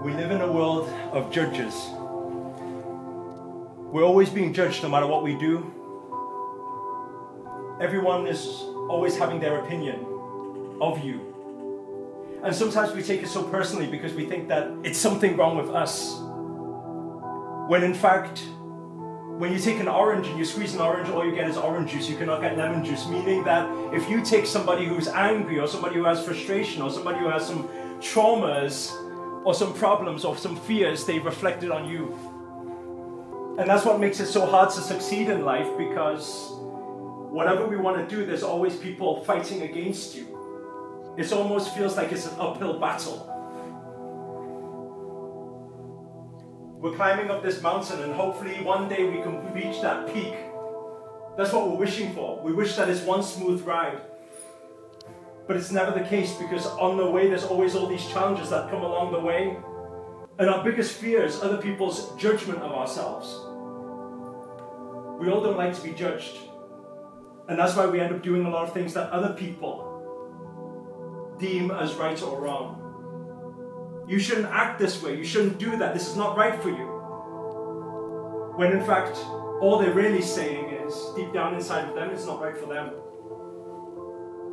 We live in a world of judges. We're always being judged no matter what we do. Everyone is always having their opinion of you. And sometimes we take it so personally because we think that it's something wrong with us. When in fact, when you take an orange and you squeeze an orange, all you get is orange juice. You cannot get lemon juice, meaning that if you take somebody who's angry or somebody who has frustration or somebody who has some traumas or some problems or some fears, they reflected on you. And that's what makes it so hard to succeed in life, because whatever we want to do, there's always people fighting against you. It almost feels like it's an uphill battle. We're climbing up this mountain and hopefully one day we can reach that peak. That's what we're wishing for. We wish that it's one smooth ride. But it's never the case, because on the way there's always all these challenges that come along the way. And our biggest fear is other people's judgment of ourselves. We all don't like to be judged. And that's why we end up doing a lot of things that other people deem as right or wrong. You shouldn't act this way. You shouldn't do that. This is not right for you. When in fact, all they're really saying is, deep down inside of them, it's not right for them.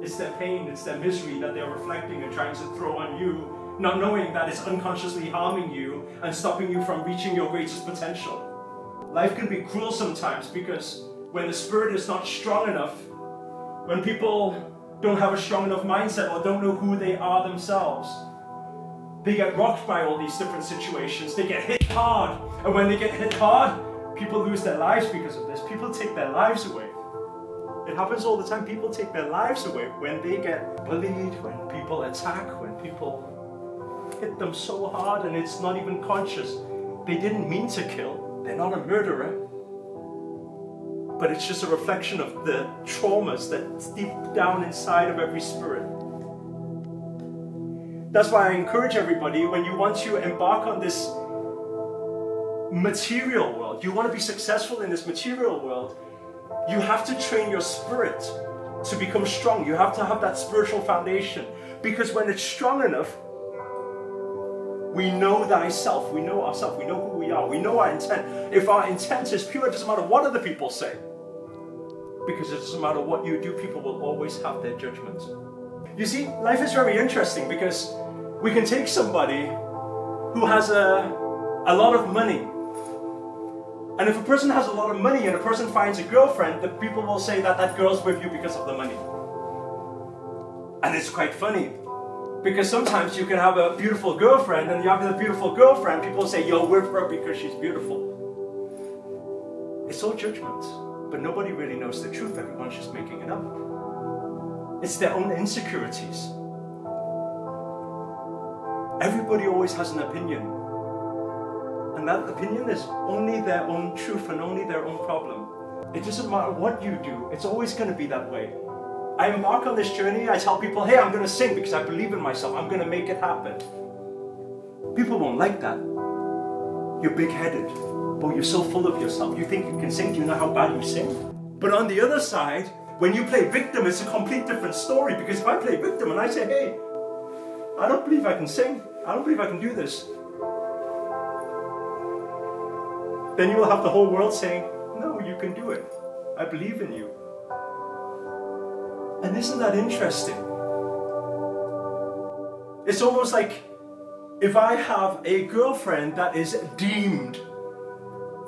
It's their pain, it's their misery that they're reflecting and trying to throw on you, not knowing that it's unconsciously harming you and stopping you from reaching your greatest potential. Life can be cruel sometimes, because when the spirit is not strong enough, when people don't have a strong enough mindset or don't know who they are themselves, they get rocked by all these different situations. They get hit hard. And when they get hit hard, people lose their lives because of this. People take their lives away. It happens all the time. People take their lives away when they get bullied, when people attack, when people hit them so hard and it's not even conscious. They didn't mean to kill. They're not a murderer. But it's just a reflection of the traumas that's deep down inside of every spirit. That's why I encourage everybody, when you want to embark on this material world, you want to be successful in this material world, you have to train your spirit to become strong. You have to have that spiritual foundation. Because when it's strong enough, we know thyself, we know ourselves, we know who we are, we know our intent. If our intent is pure, it doesn't matter what other people say. Because it doesn't matter what you do, people will always have their judgment. You see, life is very interesting, because we can take somebody who has a lot of money. And if a person has a lot of money and a person finds a girlfriend, the people will say that that girl's with you because of the money. And it's quite funny, because sometimes you can have a beautiful girlfriend, and you have a beautiful girlfriend, people say, you're with her because she's beautiful. It's all judgment, but nobody really knows the truth. Everyone's just making it up. It's their own insecurities. Everybody always has an opinion. And that opinion is only their own truth and only their own problem. It doesn't matter what you do, it's always going to be that way. I embark on this journey, I tell people, hey, I'm going to sing because I believe in myself, I'm going to make it happen. People won't like that. You're big-headed. Oh, you're so full of yourself. You think you can sing, do you know how bad you sing? But on the other side, when you play victim, it's a complete different story. Because if I play victim and I say, hey, I don't believe I can sing, I don't believe I can do this, then you will have the whole world saying, no, you can do it. I believe in you. And isn't that interesting? It's almost like if I have a girlfriend that is deemed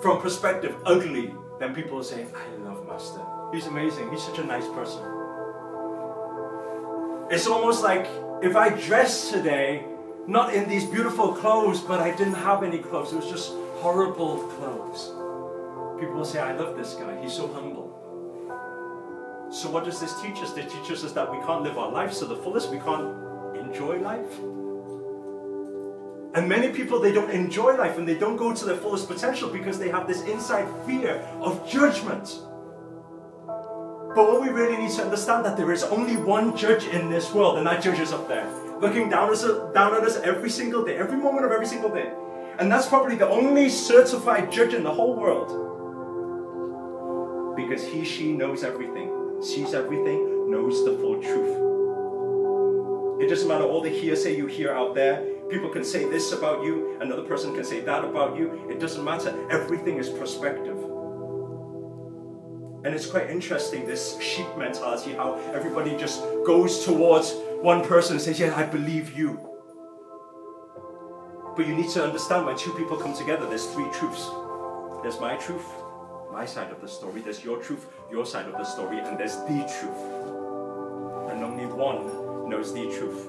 from perspective ugly, then people will say, I love Master. He's amazing. He's such a nice person. It's almost like if I dress today, not in these beautiful clothes, but I didn't have any clothes. It was just horrible clothes. People will say, I love this guy. He's so humble. So what does this teach us? It teaches us that we can't live our lives to the fullest. We can't enjoy life. And many people, they don't enjoy life and they don't go to their fullest potential because they have this inside fear of judgment. But what we really need to understand, that there is only one judge in this world, and that judge is up there, looking down at us every single day, every moment of every single day. And that's probably the only certified judge in the whole world. Because he, she knows everything, sees everything, knows the full truth. It doesn't matter all the hearsay you hear out there. People can say this about you, another person can say that about you. It doesn't matter. Everything is perspective. And it's quite interesting, this sheep mentality, how everybody just goes towards one person and says, yeah, I believe you. But you need to understand, when two people come together, there's three truths. There's my truth, my side of the story. There's your truth, your side of the story. And there's the truth. And only one knows the truth.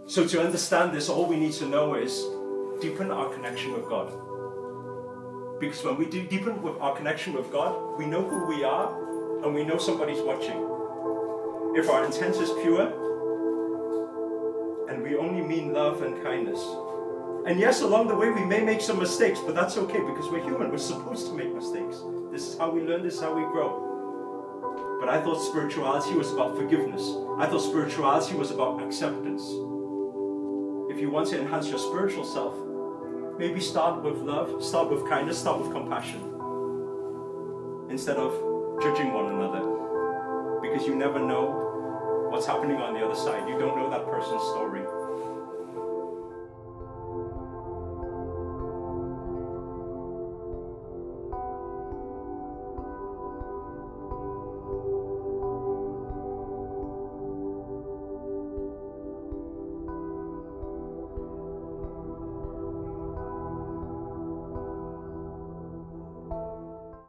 So to understand this, all we need to know is deepen our connection with God. Because when we do deepen with our connection with God, we know who we are and we know somebody's watching. If our intent is pure and we only mean love and kindness. And yes, along the way we may make some mistakes, but that's okay because we're human. We're supposed to make mistakes. This is how we learn, this is how we grow. But I thought spirituality was about forgiveness. I thought spirituality was about acceptance. If you want to enhance your spiritual self, maybe start with love, start with kindness, start with compassion. Instead of judging one another. Because you never know what's happening on the other side. You don't know that person's story.